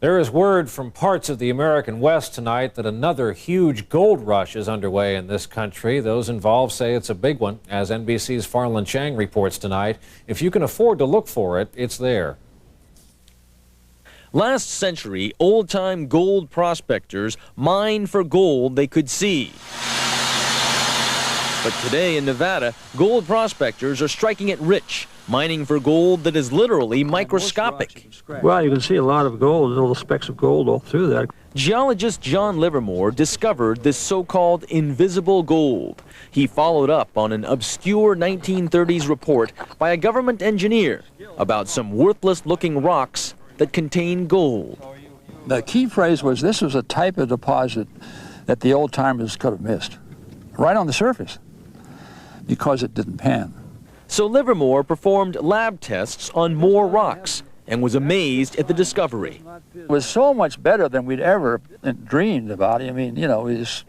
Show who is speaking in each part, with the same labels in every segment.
Speaker 1: There is word from parts of the American West tonight that another huge gold rush is underway in this country. Those involved say it's a big one. As NBC's Farland Chang reports tonight, if you can afford to look for it, it's there.
Speaker 2: Last century, old-time gold prospectors mined for gold they could see. But today in Nevada, gold prospectors are striking it rich, mining for gold that is literally microscopic.
Speaker 3: Well, you can see a lot of gold, little specks of gold all through that.
Speaker 2: Geologist John Livermore discovered this so-called invisible gold. He followed up on an obscure 1930s report by a government engineer about some worthless-looking rocks that contain gold.
Speaker 3: The key phrase was this was a type of deposit that the old-timers could have missed, right on the surface, because it didn't pan.
Speaker 2: So Livermore performed lab tests on more rocks and was amazed at the discovery.
Speaker 3: It was so much better than we'd ever dreamed about. I mean, you know, it was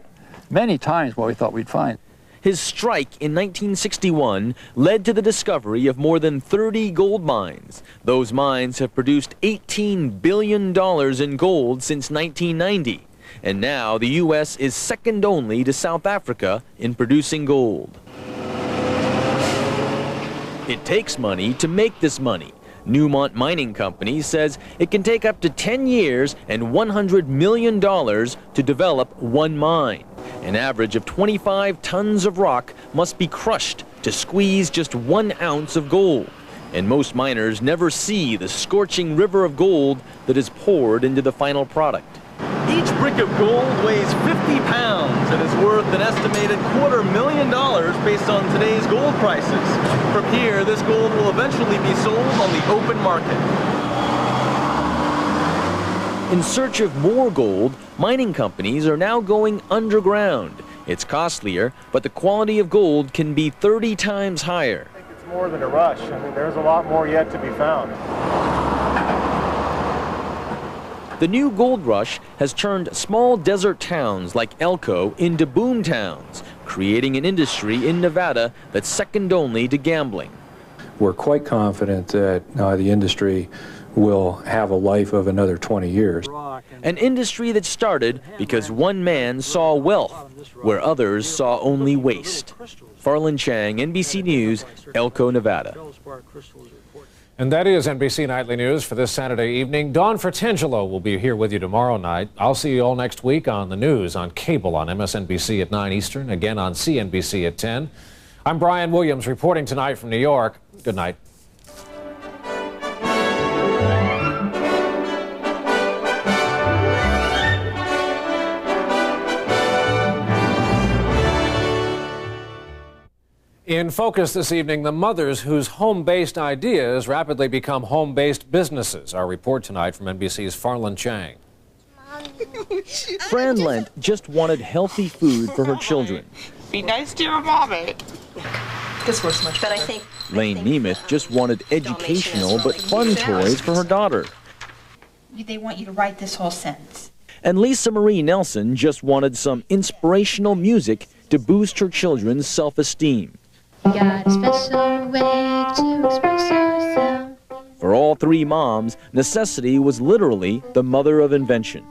Speaker 3: many times what we thought we'd find.
Speaker 2: His strike in 1961 led to the discovery of more than 30 gold mines. Those mines have produced $18 billion in gold since 1990. And now the U.S. is second only to South Africa in producing gold. It takes money to make this money. Newmont Mining Company says it can take up to 10 years and $100 million to develop one mine. An average of 25 tons of rock must be crushed to squeeze just 1 ounce of gold. And most miners never see the scorching river of gold that is poured into the final product. Each brick of gold weighs 50 pounds and is worth an estimated $250,000 based on today's gold prices. From here, this gold will eventually be sold on the open market. In search of more gold, mining companies are now going underground. It's costlier, but the quality of gold can be 30 times higher.
Speaker 4: I think it's more than a rush. I mean, there's a lot more yet to be found.
Speaker 2: The new gold rush has turned small desert towns like Elko into boom towns, creating an industry in Nevada that's second only to gambling.
Speaker 5: We're quite confident that the industry will have a life of another 20 years.
Speaker 2: An industry that started because one man saw wealth where others saw only waste. Farland Chang, NBC News, Elko, Nevada.
Speaker 1: And that is NBC Nightly News for this Saturday evening. Dawn Fratangelo will be here with you tomorrow night. I'll see you all next week on the news, on cable, on MSNBC at 9 Eastern, again on CNBC at 10. I'm Brian Williams reporting tonight from New York. Good night. In focus this evening, the mothers whose home-based ideas rapidly become home-based businesses. Our report tonight from NBC's Farland Chang.
Speaker 2: Farland just wanted healthy food for her children.
Speaker 6: Be nice to your mommy.
Speaker 7: This works much better. But I think
Speaker 2: Lane Nemeth just wanted educational but fun toys for her daughter.
Speaker 8: They want you to write this whole sentence.
Speaker 2: And Lisa Marie Nelson just wanted some inspirational music to boost her children's self-esteem.
Speaker 9: Got a special way to express yourself.
Speaker 2: For all three moms, necessity was literally the mother of invention.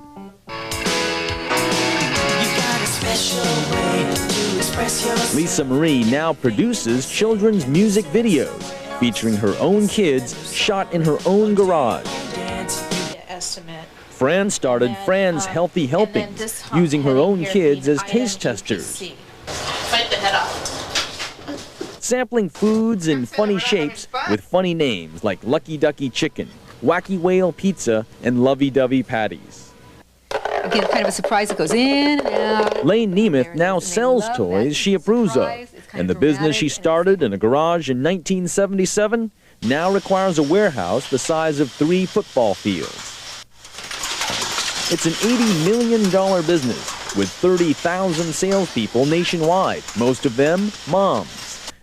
Speaker 2: Lisa Marie now produces children's music videos featuring her own kids shot in her own garage. Fran started Fran's Healthy Helpings, using her own kids as taste testers.
Speaker 6: Bite the head off.
Speaker 2: Sampling foods in funny shapes with funny names like Lucky Ducky Chicken, Wacky Whale Pizza, and Lovey Dovey Patties.
Speaker 7: Okay, kind of a surprise that goes in and out.
Speaker 2: Lane Nemeth now sells toys she approves of, and the business she started in a garage in 1977 now requires a warehouse the size of 3 football fields. It's an $80 million business with 30,000 salespeople nationwide, most of them moms.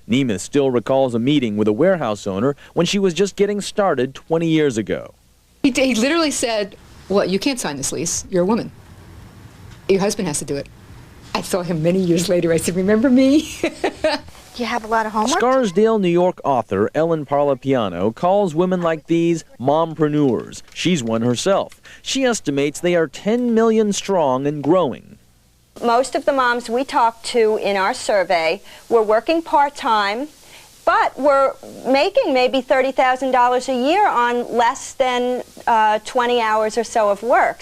Speaker 2: Nemeth still recalls a meeting with a warehouse owner when she was just getting started 20 years ago.
Speaker 7: He literally said, well, you can't sign this lease. You're a woman. Your husband has to do it. I saw him many years later. I said, remember me?
Speaker 8: Do you have a lot of homework?
Speaker 2: Scarsdale, New York author Ellen Parlapiano calls women like these mompreneurs. She's one herself. She estimates they are 10 million strong and growing.
Speaker 10: Most of the moms we talked to in our survey were working part-time, but were making maybe $30,000 a year on less than 20 hours or so of work.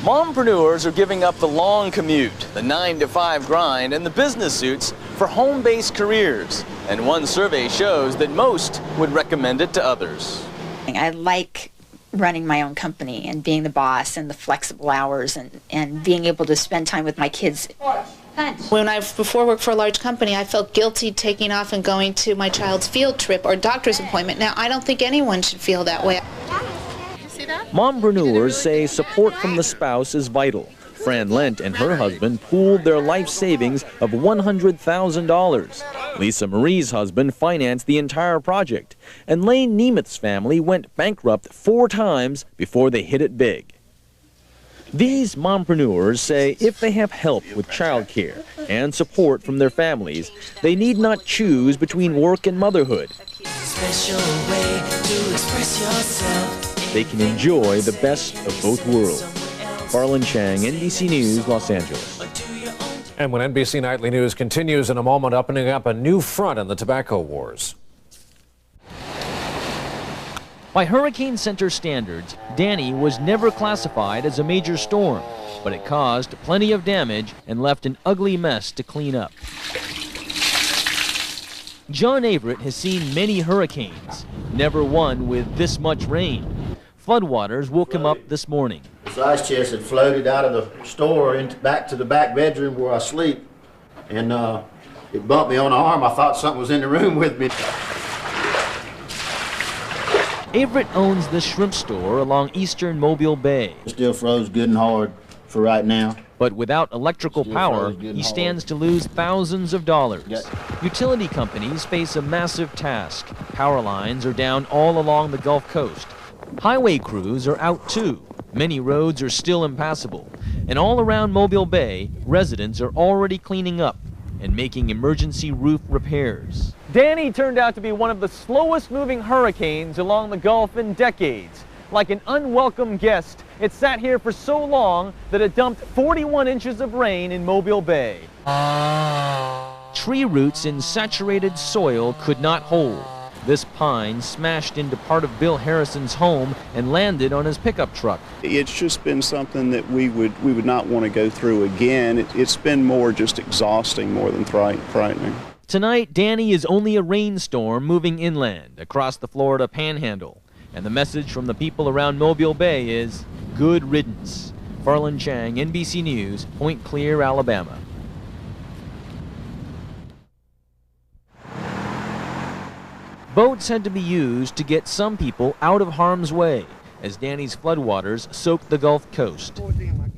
Speaker 2: Mompreneurs are giving up the long commute, the 9-to-5 grind, and the business suits for home-based careers. And one survey shows that most would recommend it to others.
Speaker 8: I like running my own company and being the boss and the flexible hours and being able to spend time with my kids.
Speaker 6: When I before worked for a large company, I felt guilty taking off and going to my child's field trip or doctor's appointment. Now, I don't think anyone should feel that way.
Speaker 2: Mompreneurs say support from the spouse is vital. Fran Lent and her husband pooled their life savings of $100,000. Lisa Marie's husband financed the entire project. And Lane Nemeth's family went bankrupt 4 times before they hit it big. These mompreneurs say if they have help with childcare and support from their families, they need not choose between work and motherhood. They can enjoy the best of both worlds. Farland, Chang, NBC News, Los Angeles.
Speaker 1: And when NBC Nightly News continues in a moment, opening up a new front in the tobacco wars.
Speaker 2: By Hurricane Center standards, Danny was never classified as a major storm, but it caused plenty of damage and left an ugly mess to clean up. John Averett has seen many hurricanes, never one with this much rain. Floodwaters woke him up this morning.
Speaker 11: This ice chest had floated out of the store and back to the back bedroom where I sleep, and it bumped me on the arm. I thought something was in the room with me.
Speaker 2: Averett owns the shrimp store along eastern Mobile Bay.
Speaker 11: It still froze good and hard for right now.
Speaker 2: But without electrical power, he stands to lose thousands of dollars. Utility companies face a massive task. Power lines are down all along the Gulf Coast. Highway crews are out too. Many roads are still impassable. And all around Mobile Bay, residents are already cleaning up and making emergency roof repairs. Danny turned out to be one of the slowest moving hurricanes along the Gulf in decades. Like an unwelcome guest, it sat here for so long that it dumped 41 inches of rain in Mobile Bay. Tree roots in saturated soil could not hold. This pine smashed into part of Bill Harrison's home and landed on his pickup truck.
Speaker 12: It's just been something that we would not want to go through again. It's been more just exhausting more than frightening.
Speaker 2: Tonight, Danny is only a rainstorm moving inland across the Florida Panhandle. And the message from the people around Mobile Bay is good riddance. Farland, Chang, NBC News, Point Clear, Alabama. Boats had to be used to get some people out of harm's way as Danny's floodwaters soaked the Gulf Coast.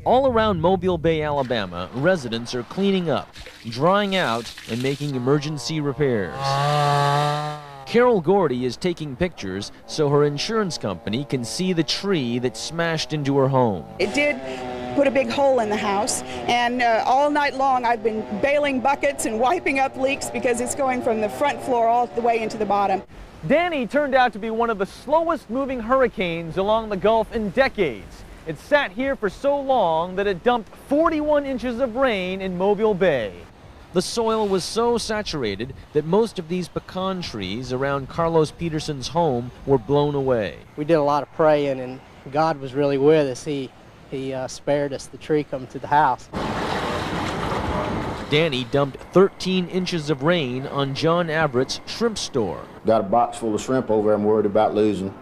Speaker 2: All around Mobile Bay, Alabama, residents are cleaning up, drying out, and making emergency repairs. Carol Gordy is taking pictures so her insurance company can see the tree that smashed into her home.
Speaker 13: It did put a big hole in the house, and all night long I've been bailing buckets and wiping up leaks because it's going from the front floor all the way into the bottom.
Speaker 2: Danny turned out to be one of the slowest moving hurricanes along the Gulf in decades. It sat here for so long that it dumped 41 inches of rain in Mobile Bay. The soil was so saturated that most of these pecan trees around Carlos Peterson's home were blown away.
Speaker 14: We did a lot of praying, and God was really with us. He spared us the tree coming to the house.
Speaker 2: Danny dumped 13 inches of rain on John Averett's shrimp store.
Speaker 11: Got a box full of shrimp over there I'm worried about losing.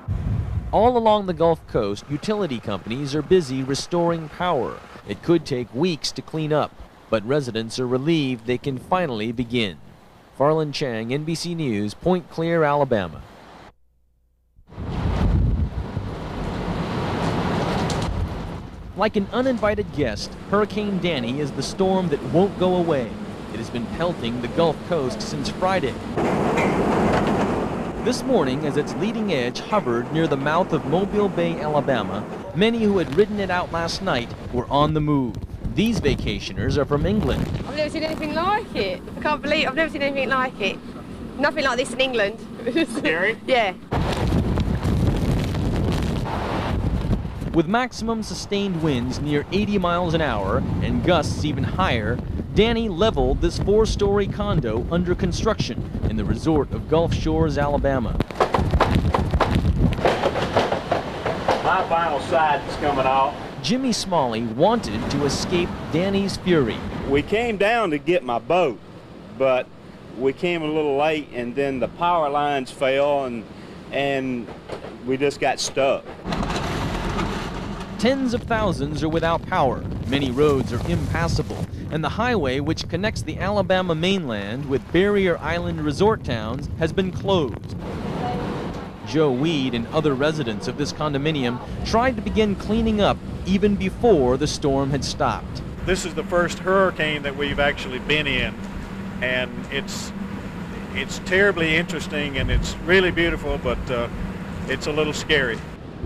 Speaker 2: All along the Gulf Coast, utility companies are busy restoring power. It could take weeks to clean up, but residents are relieved they can finally begin. Farland, Chang, NBC News, Point Clear, Alabama. Like an uninvited guest, Hurricane Danny is the storm that won't go away. It has been pelting the Gulf Coast since Friday. This morning, as its leading edge hovered near the mouth of Mobile Bay, Alabama, many who had ridden it out last night were on the move. These vacationers are from England.
Speaker 15: I've never seen anything like it. I can't believe I've never seen anything like it. Nothing like this in England.
Speaker 4: Scary?
Speaker 15: Yeah.
Speaker 2: With maximum sustained winds near 80 miles an hour and gusts even higher, Danny leveled this 4-story condo under construction in the resort of Gulf Shores, Alabama.
Speaker 4: My vinyl side is coming off.
Speaker 2: Jimmy Smalley wanted to escape Danny's fury.
Speaker 12: We came down to get my boat, but we came a little late, and then the power lines fell, and we just got stuck.
Speaker 2: Tens of thousands are without power, many roads are impassable, and the highway which connects the Alabama mainland with barrier island resort towns has been closed. Joe Weed and other residents of this condominium tried to begin cleaning up even before the storm had stopped.
Speaker 4: This is the first hurricane that we've actually been in, and it's terribly interesting and it's really beautiful, but it's a little scary.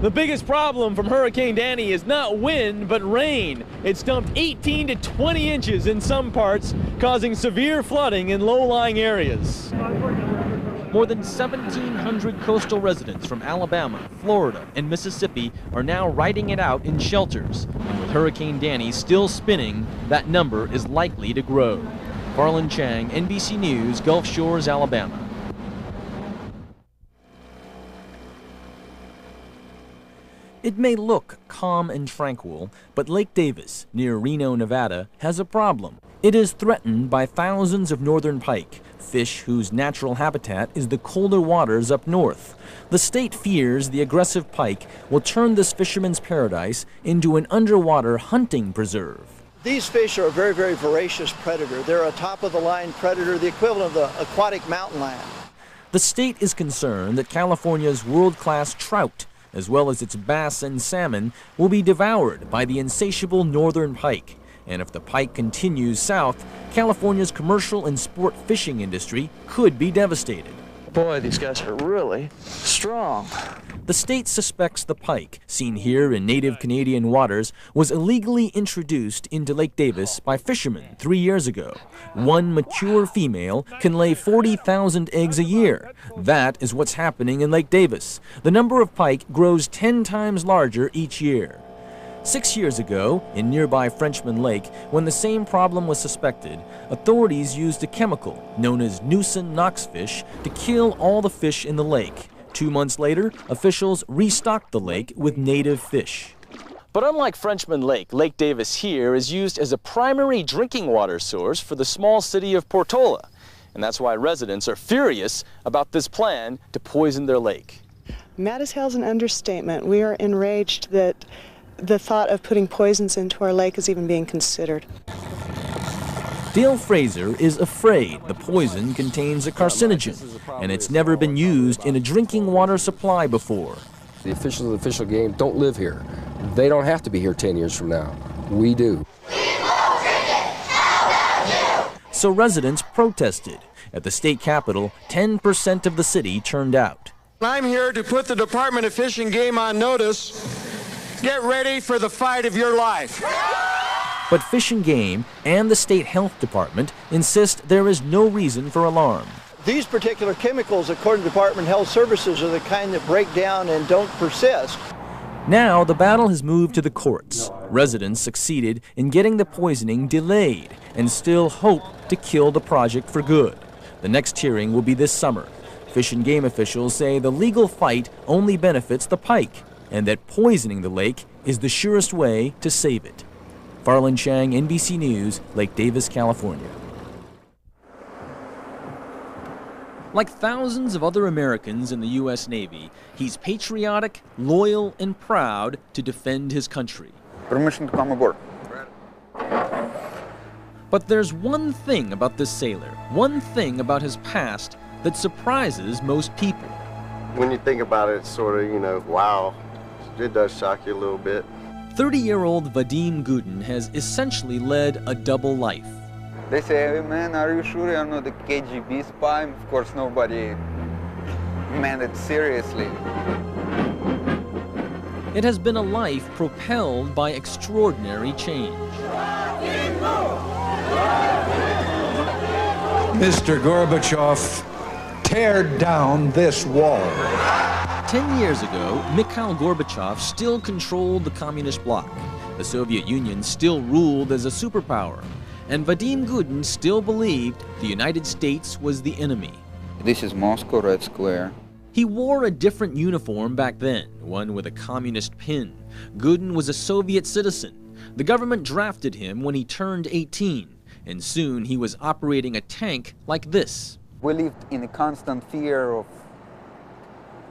Speaker 2: The biggest problem from Hurricane Danny is not wind, but rain. It's dumped 18 to 20 inches in some parts, causing severe flooding in low-lying areas. More than 1,700 coastal residents from Alabama, Florida, and Mississippi are now riding it out in shelters. And with Hurricane Danny still spinning, that number is likely to grow. Farland, Chang, NBC News, Gulf Shores, Alabama. It may look calm and tranquil, but Lake Davis, near Reno, Nevada, has a problem. It is threatened by thousands of northern pike, fish whose natural habitat is the colder waters up north. The state fears the aggressive pike will turn this fisherman's paradise into an underwater hunting preserve.
Speaker 16: These fish are a very, very voracious predator. They're a top-of-the-line predator, the equivalent of the aquatic mountain lion.
Speaker 2: The state is concerned that California's world-class trout, as well as its bass and salmon, will be devoured by the insatiable northern pike. And if the pike continues south, California's commercial and sport fishing industry could be devastated.
Speaker 16: Boy, these guys are really strong.
Speaker 2: The state suspects the pike, seen here in native Canadian waters, was illegally introduced into Lake Davis by fishermen 3 years ago. One mature female can lay 40,000 eggs a year. That is what's happening in Lake Davis. The number of pike grows 10 times larger each year. 6 years ago, in nearby Frenchman Lake, when the same problem was suspected, authorities used a chemical known as Newson Knoxfish to kill all the fish in the lake. 2 months later, officials restocked the lake with native fish. But unlike Frenchman Lake, Lake Davis here is used as a primary drinking water source for the small city of Portola. And that's why residents are furious about this plan to poison their lake.
Speaker 17: Mad as hell is an understatement. We are enraged that the thought of putting poisons into our lake is even being considered.
Speaker 2: Dale Fraser is afraid the poison contains a carcinogen, and it's never been used in a drinking water supply before.
Speaker 18: The officials of the official game don't live here. They don't have to be here 10 years from now. We do.
Speaker 2: So residents protested. At the state capitol, 10% of the city turned out.
Speaker 19: I'm here to put the Department of Fish and Game on notice. Get ready for the fight of your life.
Speaker 2: But Fish and Game and the state health department insist there is no reason for alarm.
Speaker 16: These particular chemicals, according to Department of Health Services, are the kind that break down and don't persist.
Speaker 2: Now the battle has moved to the courts. Residents succeeded in getting the poisoning delayed and still hope to kill the project for good. The next hearing will be this summer. Fish and Game officials say the legal fight only benefits the pike, and that poisoning the lake is the surest way to save it. Farland, Chang, NBC News, Lake Davis, California. Like thousands of other Americans in the U.S. Navy, he's patriotic, loyal, and proud to defend his country.
Speaker 20: Permission to come aboard.
Speaker 2: But there's one thing about this sailor, one thing about his past that surprises most people.
Speaker 21: When you think about it, it's sort of, wow. It does shock you a little bit.
Speaker 2: 30-year-old Vadim Gudin has essentially led a double life.
Speaker 20: They say, hey man, are you sure you're not a KGB spy? Of course, nobody meant it seriously.
Speaker 2: It has been a life propelled by extraordinary change.
Speaker 19: Mr. Gorbachev,
Speaker 15: tear down this wall.
Speaker 2: 10 years ago, Mikhail Gorbachev still controlled the communist bloc. The Soviet Union still ruled as a superpower. And Vadim Gudin still believed the United States was the enemy.
Speaker 20: This is Moscow, Red Square.
Speaker 2: He wore a different uniform back then, one with a communist pin. Gudin was a Soviet citizen. The government drafted him when he turned 18, and soon he was operating a tank like this.
Speaker 20: We lived in a constant fear of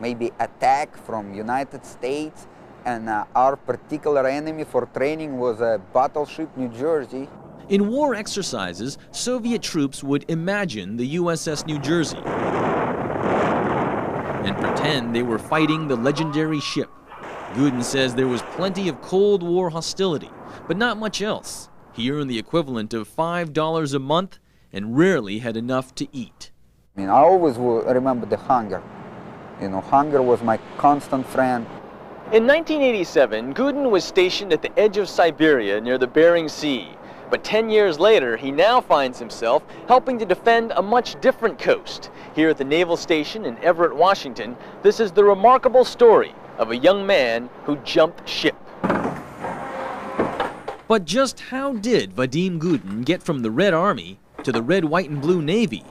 Speaker 20: maybe attack from United States, and our particular enemy for training was a battleship New Jersey.
Speaker 2: In war exercises, Soviet troops would imagine the USS New Jersey and pretend they were fighting the legendary ship. Gudin says there was plenty of Cold War hostility, but not much else. He earned the equivalent of $5 a month and rarely had enough to eat.
Speaker 20: I mean, I always will remember the hunger. You know, hunger was my constant friend.
Speaker 2: In 1987, Gudin was stationed at the edge of Siberia near the Bering Sea. But 10 years later, he now finds himself helping to defend a much different coast. Here at the Naval Station in Everett, Washington, this is the remarkable story of a young man who jumped ship. But just how did Vadim Gudin get from the Red Army to the Red, White, and Blue Navy?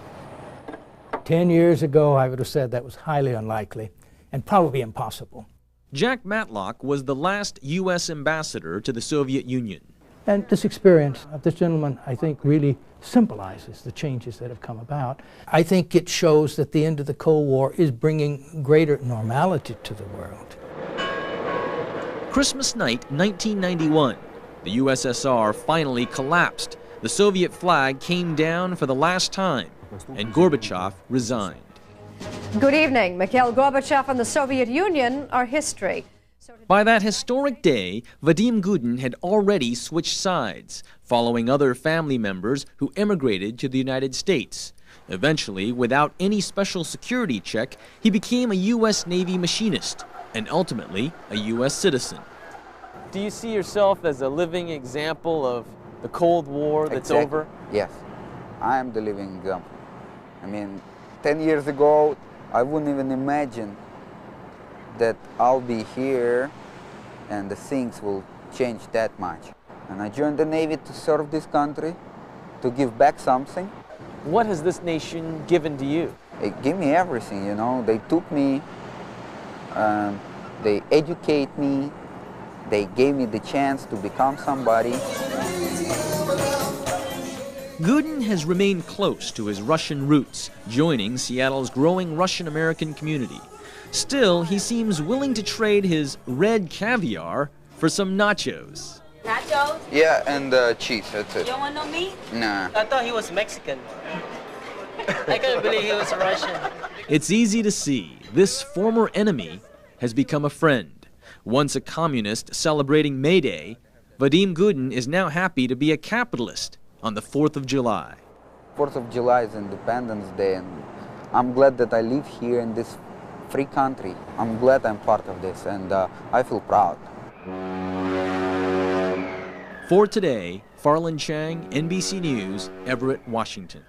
Speaker 22: 10 years ago, I would have said that was highly unlikely and probably impossible.
Speaker 2: Jack Matlock was the last U.S. ambassador to the Soviet Union.
Speaker 22: And this experience of this gentleman, I think, really symbolizes the changes that have come about. I think it shows that the end of the Cold War is bringing greater normality to the world.
Speaker 2: Christmas night, 1991. The USSR finally collapsed. The Soviet flag came down for the last time, and Gorbachev resigned.
Speaker 23: Good evening. Mikhail Gorbachev and the Soviet Union are history.
Speaker 2: By that historic day, Vadim Gudin had already switched sides, following other family members who emigrated to the United States. Eventually, without any special security check, he became a U.S. Navy machinist and ultimately a U.S. citizen. Do you see yourself as a living example of the Cold War that's over?
Speaker 20: Yes, I am the living example. I mean, 10 years ago, I wouldn't even imagine that I'll be here and the things will change that much. And I joined the Navy to serve this country, to give back something.
Speaker 2: What has this nation given to you?
Speaker 20: It gave me everything, you know. They took me, they educate me, they gave me the chance to become somebody.
Speaker 2: Gudin has remained close to his Russian roots, joining Seattle's growing Russian-American community. Still, he seems willing to trade his red caviar for some nachos.
Speaker 24: Nachos?
Speaker 20: Yeah, and cheese, that's it.
Speaker 24: You don't want no meat?
Speaker 20: Nah.
Speaker 24: I thought he was Mexican. I couldn't believe he was Russian.
Speaker 2: It's easy to see this former enemy has become a friend. Once a communist celebrating May Day, Vadim Gudin is now happy to be a capitalist on the 4th of July.
Speaker 20: 4th of July is Independence Day, and I'm glad that I live here in this free country. I'm glad I'm part of this, and I feel proud.
Speaker 2: For today, Farland, Chang, NBC News, Everett, Washington.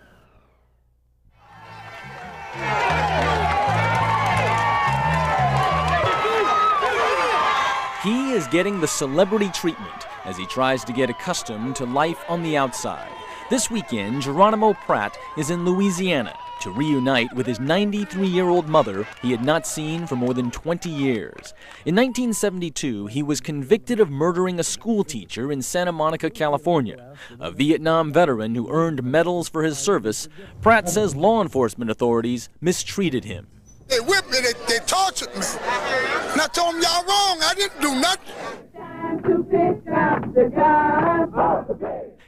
Speaker 2: He is getting the celebrity treatment as he tries to get accustomed to life on the outside. This weekend, Geronimo Pratt is in Louisiana to reunite with his 93-year-old mother he had not seen for more than 20 years. In 1972, he was convicted of murdering a school teacher in Santa Monica, California. A Vietnam veteran who earned medals for his service, Pratt says law enforcement authorities mistreated him.
Speaker 25: They whipped me, they tortured me. And I told them, y'all wrong, I didn't do nothing.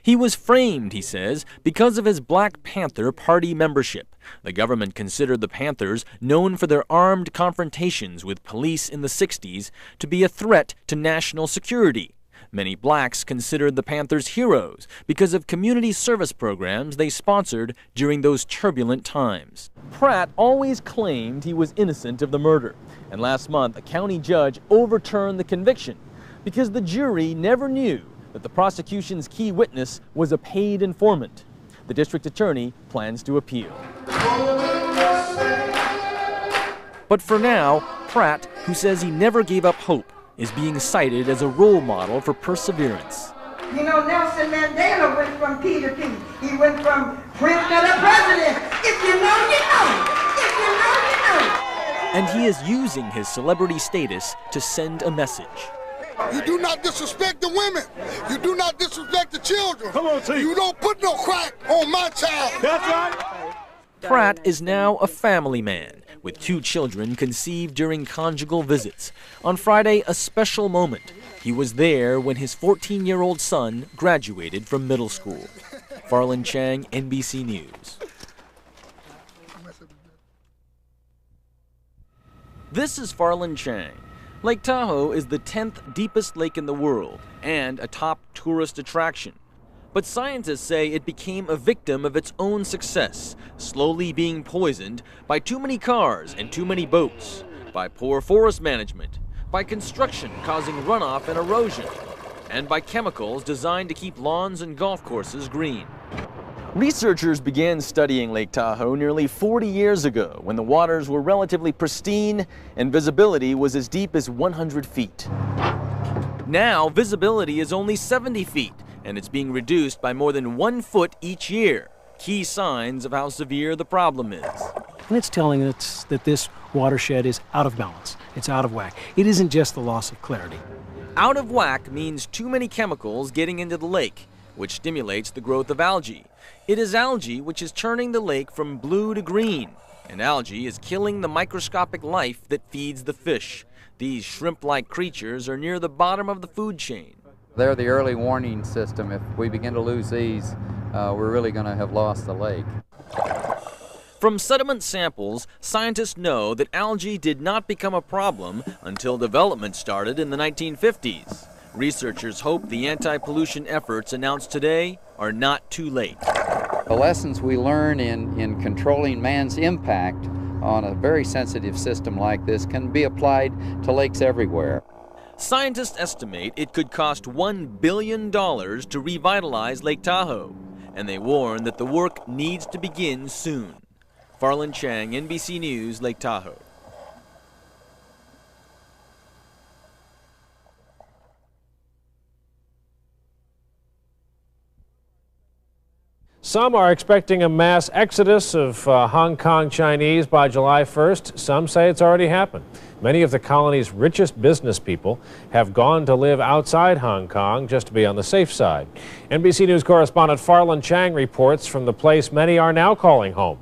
Speaker 2: He was framed, he says, because of his Black Panther Party membership. The government considered the Panthers, known for their armed confrontations with police in the 60s, to be a threat to national security. Many blacks considered the Panthers heroes because of community service programs they sponsored during those turbulent times. Pratt always claimed he was innocent of the murder, and last month a county judge overturned the conviction because the jury never knew that the prosecution's key witness was a paid informant. The district attorney plans to appeal. But for now, Pratt, who says he never gave up hope, is being cited as a role model for perseverance.
Speaker 3: You know, Nelson Mandela went from P to P. He went from prisoner to president. If you know, you know. If you know, you know.
Speaker 2: And he is using his celebrity status to send a message.
Speaker 25: You do not disrespect the women. You do not disrespect the children. Come on, you don't put no crack on my child. That's right.
Speaker 2: Pratt is now a family man, with 2 children conceived during conjugal visits. On Friday, a special moment. He was there when his 14-year-old son graduated from middle school. Farland, Chang, NBC News. This is Farland, Chang. Lake Tahoe is the 10th deepest lake in the world and a top tourist attraction. But scientists say it became a victim of its own success, slowly being poisoned by too many cars and too many boats, by poor forest management, by construction causing runoff and erosion, and by chemicals designed to keep lawns and golf courses green. Researchers began studying Lake Tahoe nearly 40 years ago when the waters were relatively pristine and visibility was as deep as 100 feet. Now, visibility is only 70 feet, and it's being reduced by more than 1 foot each year. Key signs of how severe the problem is.
Speaker 5: And it's telling us that this watershed is out of balance. It's out of whack. It isn't just the loss of clarity.
Speaker 2: Out of whack means too many chemicals getting into the lake, which stimulates the growth of algae. It is algae which is turning the lake from blue to green, and algae is killing the microscopic life that feeds the fish. These shrimp-like creatures are near the bottom of the food chain.
Speaker 7: They're the early warning system. If we begin to lose these, we're really going to have lost the lake.
Speaker 2: From sediment samples, scientists know that algae did not become a problem until development started in the 1950s. Researchers hope the anti-pollution efforts announced today are not too late.
Speaker 7: The lessons we learn in controlling man's impact on a very sensitive system like this can be applied to lakes everywhere.
Speaker 2: Scientists estimate it could cost $1 billion to revitalize Lake Tahoe, and they warn that the work needs to begin soon. Farland, Chang, NBC News, Lake Tahoe.
Speaker 1: Some are expecting a mass exodus of Hong Kong Chinese by July 1st. Some say it's already happened. Many of the colony's richest business people have gone to live outside Hong Kong just to be on the safe side. NBC News correspondent Farland Chang reports from the place many are now calling home.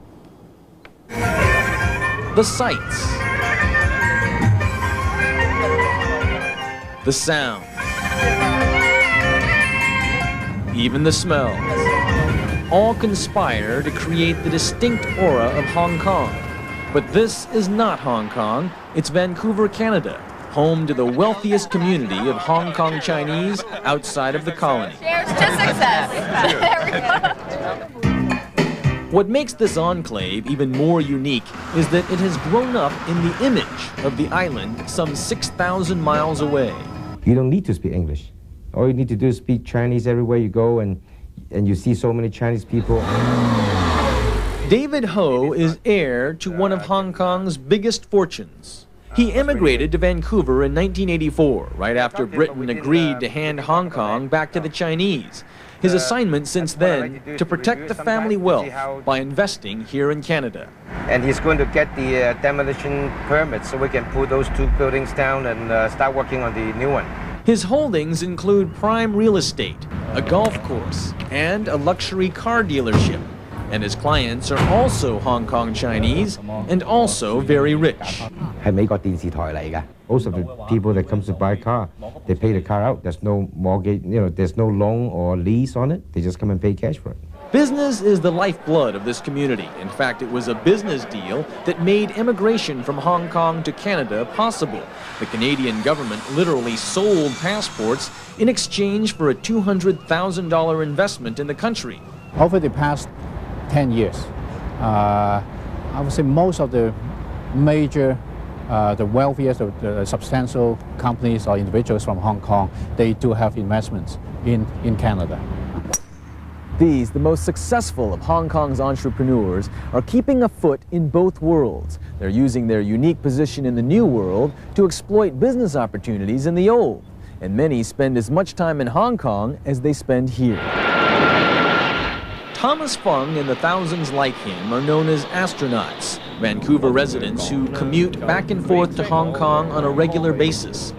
Speaker 2: The sights, the sound, even the smells, all conspire to create the distinct aura of Hong Kong. But this is not Hong Kong, it's Vancouver, Canada, home to the wealthiest community of Hong Kong Chinese outside of the colony.
Speaker 9: Cheers to success. There we go.
Speaker 2: What makes this enclave even more unique is that it has grown up in the image of the island some 6,000 miles away.
Speaker 10: You don't need to speak English. All you need to do is speak Chinese everywhere you go, and you see so many Chinese people.
Speaker 2: David Ho is heir to one of Hong Kong's biggest fortunes. He immigrated to Vancouver in 1984, right after Britain agreed to hand Hong Kong back to the Chinese. His assignment since then, to protect the family wealth by investing here in Canada.
Speaker 26: And he's going to get the demolition permit so we can pull those 2 buildings down and start working on the new one.
Speaker 2: His holdings include prime real estate, a golf course, and a luxury car dealership. And his clients are also Hong Kong Chinese and also very rich.
Speaker 10: Most of the people that comes to buy a car, they pay the car out. There's no mortgage, there's no loan or lease on it. They just come and pay cash for it.
Speaker 2: Business is the lifeblood of this community. In fact, it was a business deal that made immigration from Hong Kong to Canada possible. The Canadian government literally sold passports in exchange for a $200,000 investment in the country.
Speaker 27: Over the past 10 years, I would say most of the major, the wealthiest, the substantial companies or individuals from Hong Kong, they do have investments in Canada.
Speaker 2: These, the most successful of Hong Kong's entrepreneurs, are keeping a foot in both worlds. They're using their unique position in the new world to exploit business opportunities in the old. And many spend as much time in Hong Kong as they spend here. Thomas Fung and the thousands like him are known as astronauts, Vancouver residents who commute back and forth to Hong Kong on a regular basis.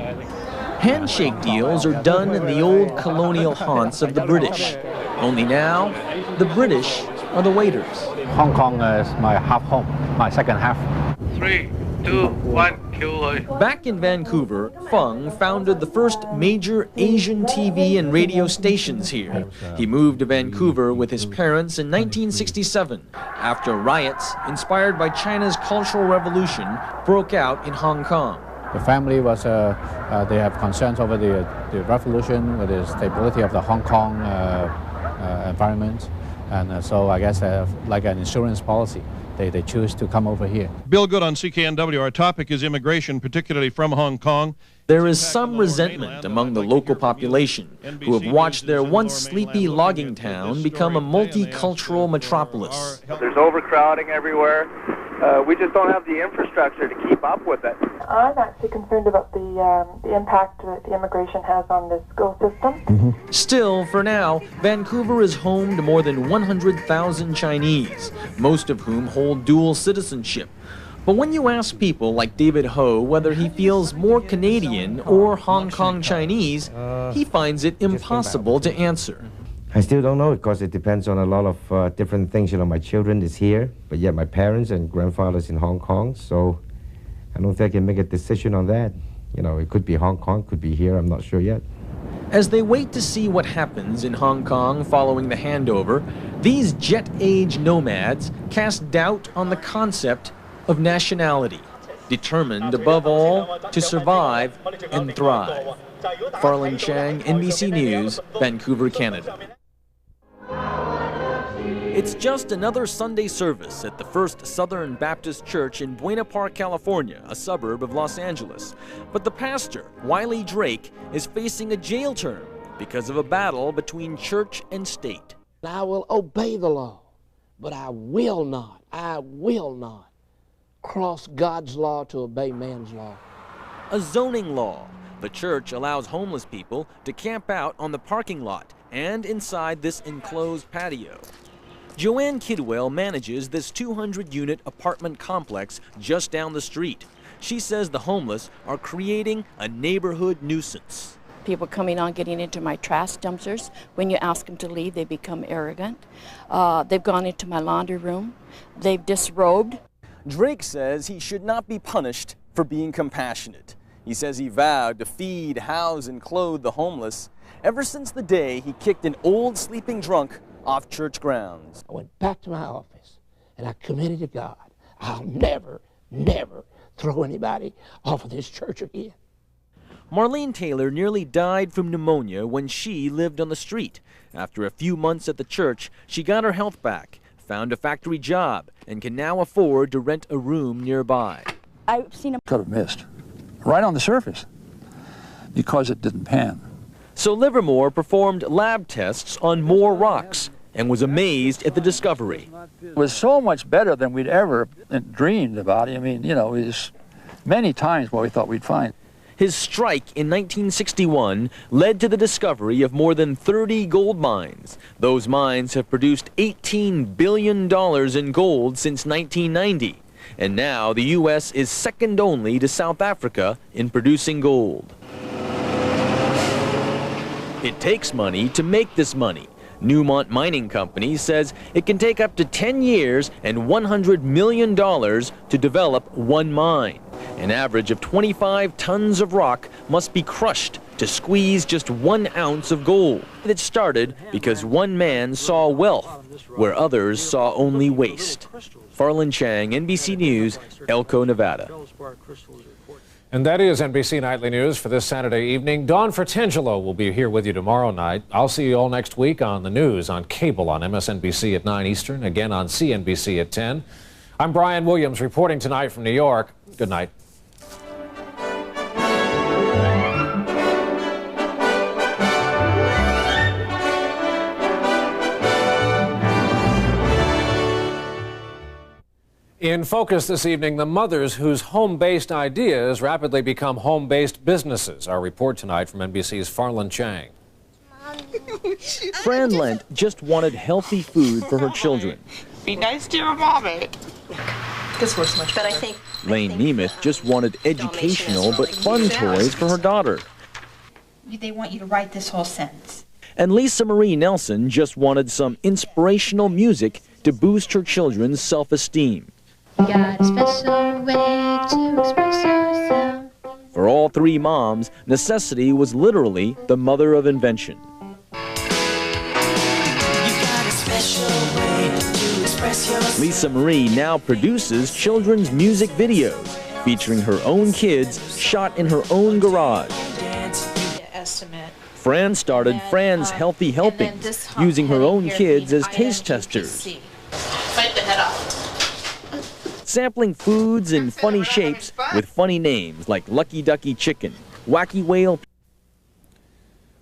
Speaker 2: Handshake deals are done in the old colonial haunts of the British. Only now, the British are the waiters.
Speaker 27: Hong Kong is my half home, my second half.
Speaker 4: 3, 2, 1, kill.
Speaker 2: Back in Vancouver, Fung founded the first major Asian TV and radio stations here. He moved to Vancouver with his parents in 1967 after riots inspired by China's Cultural Revolution broke out in Hong Kong.
Speaker 27: The family was, they have concerns over the revolution, with the stability of the Hong Kong environment. And so I guess like an insurance policy, they choose to come over here.
Speaker 6: Bill Good on CKNW. Our topic is immigration, particularly from Hong Kong.
Speaker 2: There is some resentment among the local population who have watched their once sleepy logging town become a multicultural metropolis.
Speaker 8: There's overcrowding everywhere. We just don't have the infrastructure to keep up with it.
Speaker 11: I'm actually concerned about the impact that the immigration has on the school system.
Speaker 2: Still, for now, Vancouver is home to more than 100,000 Chinese, most of whom hold dual citizenship. But when you ask people like David Ho whether he feels more Canadian or Hong Kong Chinese, he finds it impossible to answer.
Speaker 10: I still don't know because it depends on a lot of different things. You know, my children is here, but yet my parents and grandfathers in Hong Kong, so I don't think I can make a decision on that. You know, it could be Hong Kong, could be here, I'm not sure yet.
Speaker 2: As they wait to see what happens in Hong Kong following the handover, these jet-age nomads cast doubt on the concept of nationality, determined above all to survive and thrive. Farland, Chang, NBC News, Vancouver, Canada. It's just another Sunday service at the First Southern Baptist Church in Buena Park, California, a suburb of Los Angeles. But the pastor, Wiley Drake, is facing a jail term because of a battle between church and state.
Speaker 12: I will obey the law, but I will not cross God's law to obey man's law.
Speaker 2: A zoning law. The church allows homeless people to camp out on the parking lot and inside this enclosed patio. Joanne Kidwell manages this 200-unit apartment complex just down the street. She says the homeless are creating a neighborhood nuisance.
Speaker 13: People coming on, getting into my trash dumpsters. When you ask them to leave, they become arrogant. They've gone into my laundry room. They've disrobed.
Speaker 2: Drake says he should not be punished for being compassionate. He says he vowed to feed, house, and clothe the homeless ever since the day he kicked an old sleeping drunk off church grounds.
Speaker 12: I went back to my office and I committed to God, I'll never throw anybody off of this church again.
Speaker 2: Marlene Taylor nearly died from pneumonia when she lived on the street. After a few months at the church, she got her health back, found a factory job, and can now afford to rent a room nearby.
Speaker 13: I've seen him.
Speaker 14: Could have missed right on the surface because it didn't pan.
Speaker 2: So Livermore performed lab tests on more rocks and was amazed at the discovery.
Speaker 14: It was so much better than we'd ever dreamed about. I mean, you know, it was many times what we thought we'd find.
Speaker 2: His strike in 1961 led to the discovery of more than 30 gold mines. Those mines have produced $18 billion in gold since 1990. And now the U.S. is second only to South Africa in producing gold. It takes money to make this money. Newmont Mining Company says it can take up to 10 years and $100 million to develop one mine. An average of 25 tons of rock must be crushed to squeeze just 1 ounce of gold. It started because one man saw wealth where others saw only waste. Farland, Chang, NBC News, Elko, Nevada.
Speaker 1: And that is NBC Nightly News for this Saturday evening. Dawn Fertangelo will be here with you tomorrow night. I'll see you all next week on the news on cable on MSNBC at 9 Eastern, again on CNBC at 10. I'm Brian Williams reporting tonight from New York. Good night. In focus this evening, the mothers whose home-based ideas rapidly become home-based businesses. Our report tonight from NBC's Farland Chang.
Speaker 2: Farland just wanted healthy food for her children.
Speaker 9: Be nice to your mommy. This works much better. But I think
Speaker 2: Lane Nemeth just wanted educational but fun toys for her daughter.
Speaker 9: they want you to write this whole sentence.
Speaker 2: And Lisa Marie Nelson just wanted some inspirational music to boost her children's self-esteem.
Speaker 15: Got a special way to express yourself.
Speaker 2: For all three moms, necessity was literally the mother of invention. Lisa Marie now produces children's music videos featuring her own kids shot in her own garage. Fran started Fran's Healthy Helpings, using her own kids as taste testers.
Speaker 9: Bite the head off.
Speaker 2: Sampling foods in funny shapes with funny names like Lucky Ducky Chicken, Wacky Whale.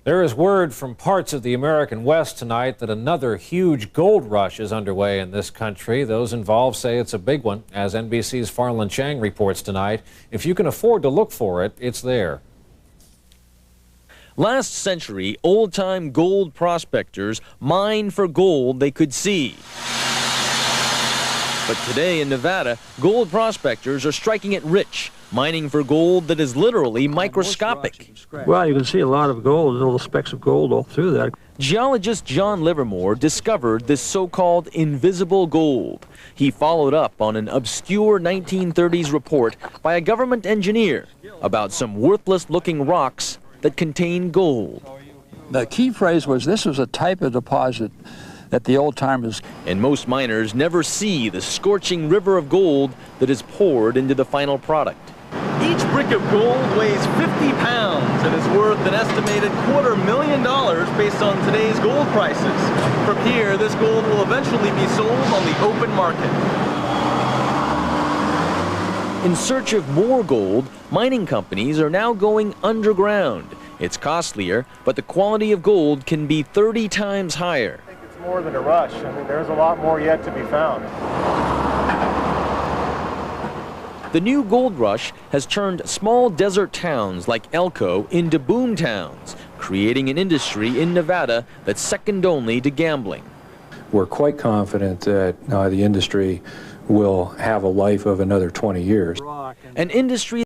Speaker 1: There is word from parts of the American West tonight that another huge gold rush is underway in this country. Those involved say it's a big one. As NBC's Farland Chang reports tonight, if you can afford to look for it, it's there.
Speaker 2: Last century, old-time gold prospectors mined for gold they could see. But today in Nevada, gold prospectors are striking it rich, mining for gold that is literally microscopic.
Speaker 14: Well, you can see a lot of gold, little specks of gold all through that.
Speaker 2: Geologist John Livermore discovered this so-called invisible gold. He followed up on an obscure 1930s report by a government engineer about some worthless-looking rocks that contain gold.
Speaker 14: The key phrase was this was a type of deposit that the old-timers...
Speaker 2: And most miners never see the scorching river of gold that is poured into the final product. Each brick of gold weighs 50 pounds and is worth an estimated $250,000 based on today's gold prices. From here, this gold will eventually be sold on the open market. In search of more gold, mining companies are now going underground. It's costlier, but the quality of gold can be 30 times higher.
Speaker 16: I think it's more than a rush. I mean, there's a lot more yet to be found.
Speaker 2: The new gold rush has turned small desert towns like Elko into boom towns, creating an industry in Nevada that's second only to gambling.
Speaker 17: We're quite confident that the industry will have a life of another 20 years.
Speaker 2: An industry